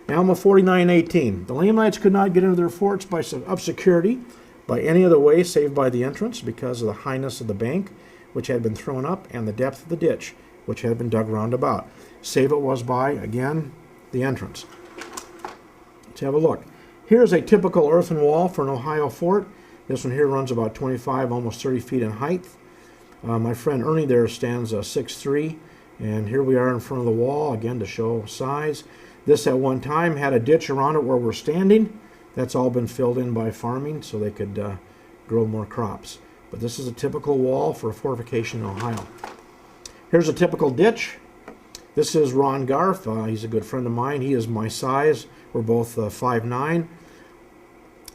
Alma 49:18. The Lamanites could not get into their forts of security by any other way save by the entrance, because of the highness of the bank, which had been thrown up, and the depth of the ditch, which had been dug round about. Save it was by, again, the entrance. Let's have a look. Here's a typical earthen wall for an Ohio fort. This one here runs about 25, almost 30 feet in height. My friend Ernie there stands 6'3", and here we are in front of the wall, again to show size. This at one time had a ditch around it where we're standing. That's all been filled in by farming so they could grow more crops. But this is a typical wall for a fortification in Ohio. Here's a typical ditch. This is Ron Garf. He's a good friend of mine. He is my size. We're both 5'9".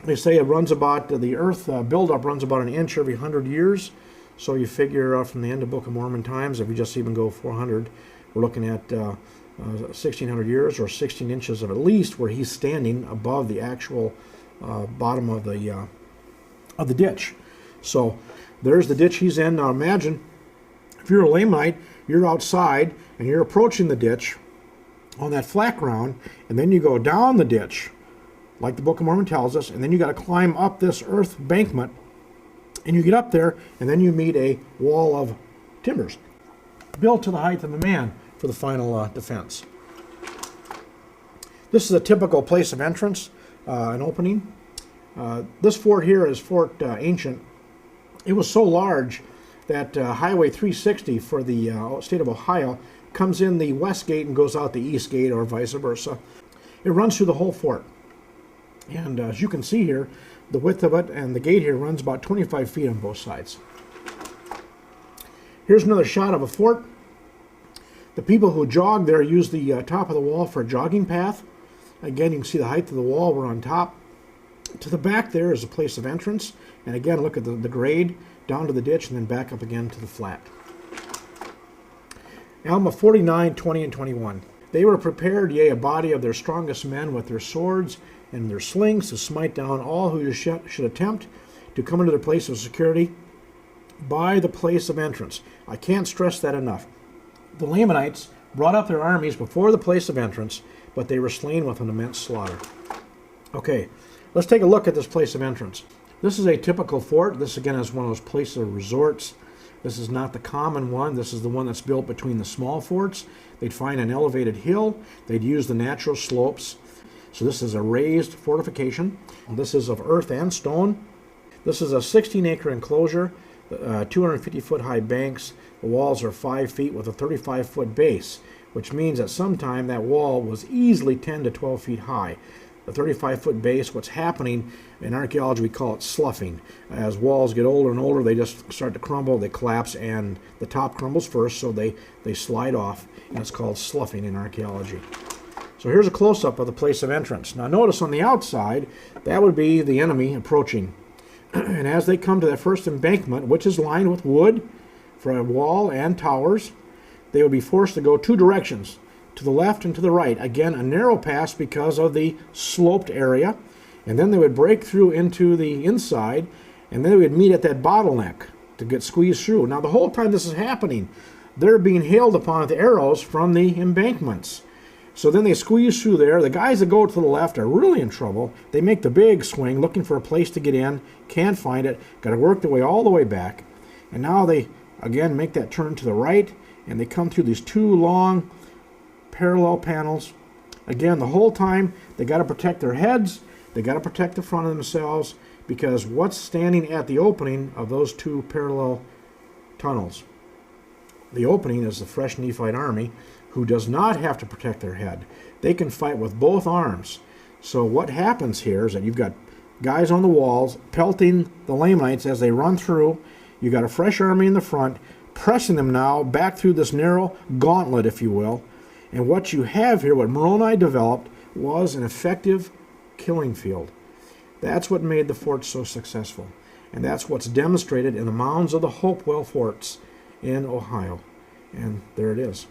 They say it runs about, the earth buildup runs about an inch every 100 years. So you figure from the end of Book of Mormon times, if we just even go 400, we're looking at 1,600 years, or 16 inches of at least where he's standing above the actual bottom of the ditch. So there's the ditch he's in. Now imagine if you're a Lamanite, you're outside and you're approaching the ditch on that flat ground, and then you go down the ditch, like the Book of Mormon tells us, and then you got to climb up this earth embankment, and you get up there, and then you meet a wall of timbers built to the height of a man for the final defense. This is a typical place of entrance, an opening. This fort here is Fort Ancient. It was so large that Highway 360 for the state of Ohio comes in the west gate and goes out the east gate, or vice versa. It runs through the whole fort. And as you can see here, the width of it and the gate here runs about 25 feet on both sides. Here's another shot of a fort. The people who jog there use the top of the wall for a jogging path. Again, you can see the height of the wall. We're on top. To the back there is a place of entrance. And again, look at the grade down to the ditch and then back up again to the flat. Alma 49:20 and 21. They were prepared, yea, a body of their strongest men with their swords and their slings to smite down all who should attempt to come into their place of security by the place of entrance. I can't stress that enough. The Lamanites brought up their armies before the place of entrance, but they were slain with an immense slaughter. Okay, let's take a look at this place of entrance. This is a typical fort. This again is one of those places of resorts. This is not the common one. This is the one that's built between the small forts. They'd find an elevated hill. They'd use the natural slopes. So this is a raised fortification. This is of earth and stone. This is a 16-acre enclosure, 250-foot high banks. The walls are 5 feet with a 35-foot base, which means at some time that wall was easily 10 to 12 feet high. The 35-foot base, what's happening in archaeology, we call it sloughing. As walls get older and older, they just start to crumble, they collapse, and the top crumbles first, so they slide off, and it's called sloughing in archaeology. So here's a close-up of the place of entrance. Now notice on the outside, that would be the enemy approaching. And as they come to that first embankment, which is lined with wood for a wall and towers, they would be forced to go two directions, to the left and to the right. Again, a narrow pass because of the sloped area. And then they would break through into the inside, and then they would meet at that bottleneck to get squeezed through. Now, the whole time this is happening, they're being hailed upon with arrows from the embankments. So then they squeeze through there. The guys that go to the left are really in trouble. They make the big swing, looking for a place to get in, can't find it, got to work their way all the way back. And now they, again, make that turn to the right, and they come through these two long parallel panels. Again, the whole time they got to protect their heads, they got to protect the front of themselves, because what's standing at the opening of those two parallel tunnels? The opening is the fresh Nephite army, who does not have to protect their head. They can fight with both arms. So what happens here is that you've got guys on the walls pelting the Lamanites as they run through. You've got a fresh army in the front, pressing them now back through this narrow gauntlet, if you will. And what you have here, what Moroni developed, was an effective killing field. That's what made the fort so successful. And that's what's demonstrated in the mounds of the Hopewell forts in Ohio. And there it is.